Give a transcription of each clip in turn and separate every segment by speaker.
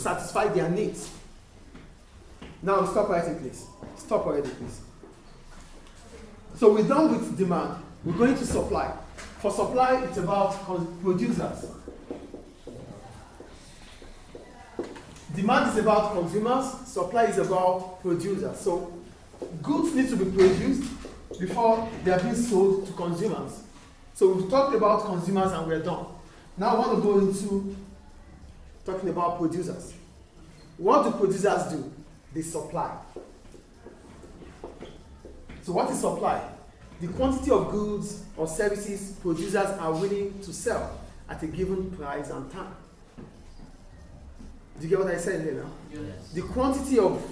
Speaker 1: satisfy their needs. Now stop writing, please. Stop already, please. So we're done with demand. We're going to supply. For supply, it's about producers. Demand is about consumers. Supply is about producers. So goods need to be produced before they are being sold to consumers. So we've talked about consumers and we're done. Now I want to go into talking about producers. What do producers do? They supply. So what is supply? The quantity of goods or services producers are willing to sell at a given price and time. Do you get what I said here now?
Speaker 2: Yes.
Speaker 1: The quantity of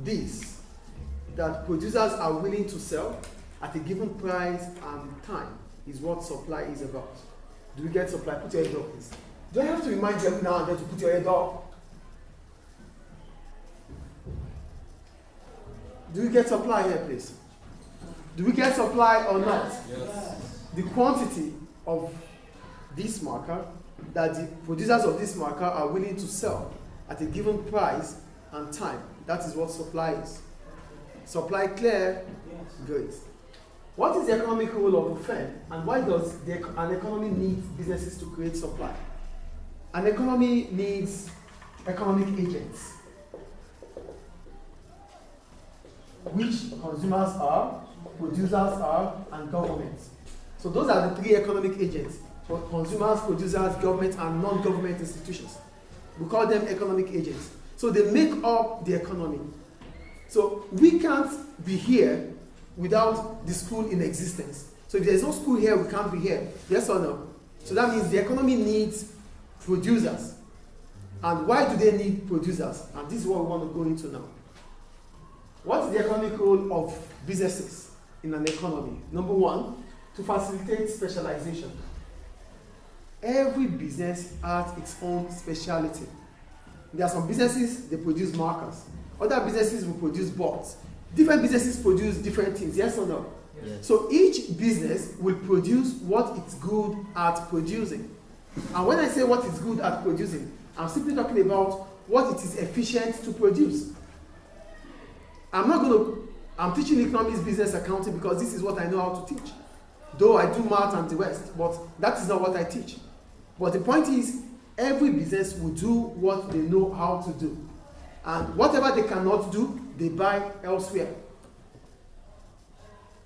Speaker 1: these that producers are willing to sell at a given price and time is what supply is about. Do we get supply? Put your head up, please. Do I have to remind you every now and then to put your head up? Do we get supply here, please? Do we get supply or not?
Speaker 2: Yes.
Speaker 1: The quantity of this marker that the producers of this marker are willing to sell at a given price and time. That is what supply is. Supply clear?
Speaker 2: Yes.
Speaker 1: Great. What is the economic role of a firm, and why does an economy need businesses to create supply? An economy needs economic agents, which consumers are, producers are, and governments. So those are the three economic agents: for consumers, producers, government, and non-government institutions. We call them economic agents. So they make up the economy. So we can't be here without the school in existence. So if there's no school here, we can't be here. Yes or no? So that means the economy needs producers. And why do they need producers? And this is what we want to go into now. What is the economic role of businesses in an economy? Number one, to facilitate specialization. Every business has its own specialty. There are some businesses, they produce markers. Other businesses will produce boards. Different businesses produce different things, yes or no?
Speaker 2: Yes.
Speaker 1: So each business will produce what it's good at producing. And when I say what it's good at producing, I'm simply talking about what it is efficient to produce. I'm teaching economics, business, accounting because this is what I know how to teach. Though I do math and the rest, but that is not what I teach. But the point is, every business will do what they know how to do. And whatever they cannot do, they buy elsewhere.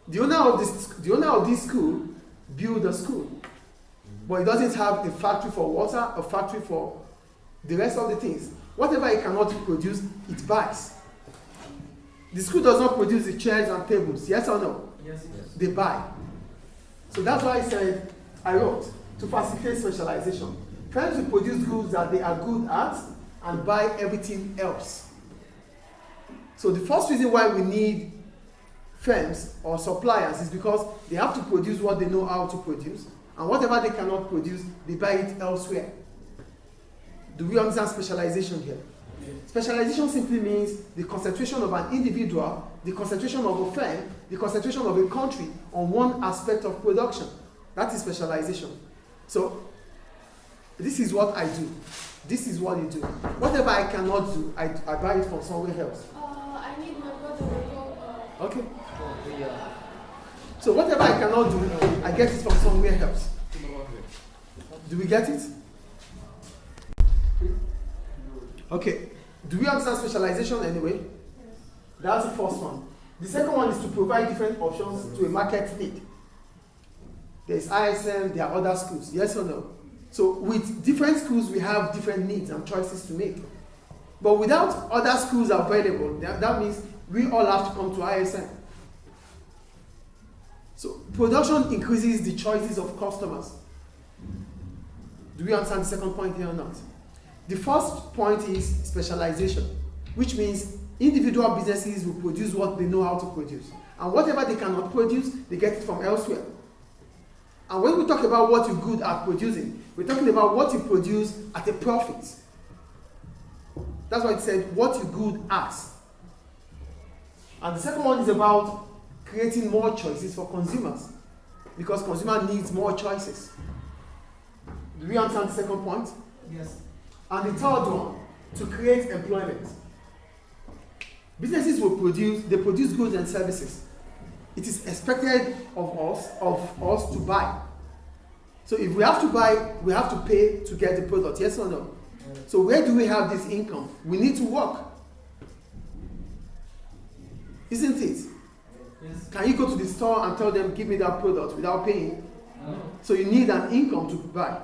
Speaker 1: The owner of this school built a school, but he doesn't have a factory for water, a factory for the rest of the things. Whatever he cannot produce, it buys. The school does not produce the chairs and tables, yes or no?
Speaker 2: Yes. Yes.
Speaker 1: They buy. So that's why I wrote, to facilitate specialization. Firms will produce goods that they are good at and buy everything else. So the first reason why we need firms or suppliers is because they have to produce what they know how to produce, and whatever they cannot produce, they buy it elsewhere. Do we understand specialization here?
Speaker 2: Yes.
Speaker 1: Specialization simply means the concentration of an individual, the concentration of a firm, the concentration of a country on one aspect of production. That is specialization. So this is what I do. This is what you do. Whatever I cannot do, I buy it from somewhere else.
Speaker 3: I need my brother to go.
Speaker 1: Okay?
Speaker 2: Oh, yeah.
Speaker 1: So whatever I cannot do, I get it from somewhere else. Do we get it? Okay. Do we understand specialization anyway? That's the first one. The second one is to provide different options to a market need. There's ISM, there are other schools. Yes or no? So with different schools, we have different needs and choices to make. But without other schools available, that means we all have to come to ISM. So production increases the choices of customers. Do we understand the second point here or not? The first point is specialization, which means individual businesses will produce what they know how to produce. And whatever they cannot produce, they get it from elsewhere. And when we talk about what you're good at producing, we're talking about what you produce at a profit. That's why it said what you're good at. And the second one is about creating more choices for consumers, because consumer needs more choices. Do we understand the second point?
Speaker 2: Yes.
Speaker 1: And the third one to create employment. Businesses will produce goods and services. It is expected of us to buy. So if we have to buy, we have to pay to get the product, yes or no? So where do we have this income? We need to work. Isn't it?
Speaker 2: Yes.
Speaker 1: Can you go to the store and tell them, give me that product without paying?
Speaker 2: No.
Speaker 1: So you need an income to buy.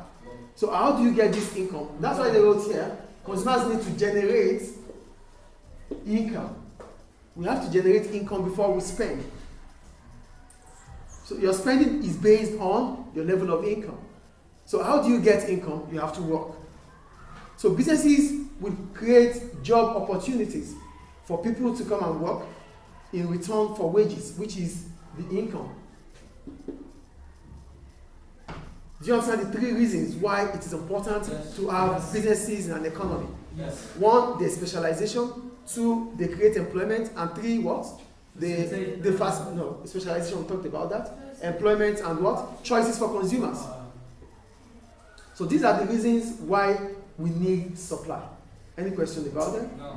Speaker 1: So how do you get this income? That's why they wrote here, consumers need to generate income. We have to generate income before we spend. So your spending is based on your level of income. So how do you get income? You have to work. So businesses will create job opportunities for people to come and work in return for wages, which is the income. Do you understand the three reasons why it is important to have businesses in an economy?
Speaker 2: Yes.
Speaker 1: One, the specialization. Two, they create employment. And three, what? Specialization, we talked about that. Employment and what? Choices for consumers. So these are the reasons why we need supply. Any question about them?
Speaker 2: No.